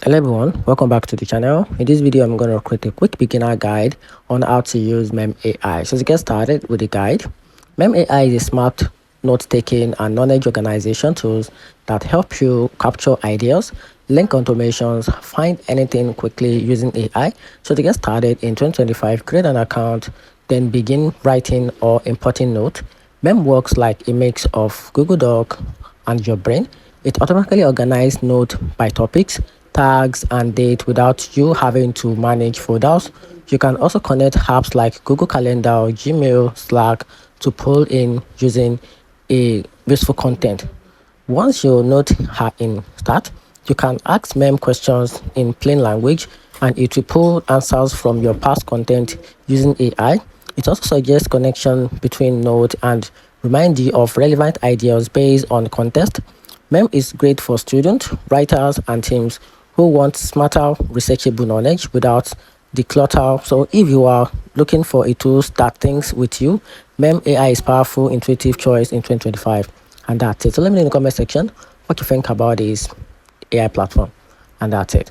Hello everyone, welcome back to the channel. In this video I'm going to create a quick beginner guide on how to use Mem AI. So to get started with the guide, Mem AI is a smart note-taking and knowledge organization tools that help you capture ideas, link automations, find anything quickly using AI. So to get started in 2025, create an account, then begin writing or importing notes. Mem works like a mix of Google Doc and your brain. It automatically organizes notes by topics, tags, and date without you having to manage folders. You can also connect apps like Google Calendar, Gmail, Slack to pull in using a useful content. Once your notes are in start, you can ask Mem questions in plain language and it will pull answers from your past content using AI. It also suggests connection between notes and remind you of relevant ideas based on context. Mem is great for students, writers, and teams who want smarter, researchable knowledge without the clutter. So if you are looking for a tool that thinks with you, Mem AI is powerful, intuitive choice in 2025. And that's it. So let me know in the comment section what you think about this AI platform. And that's it.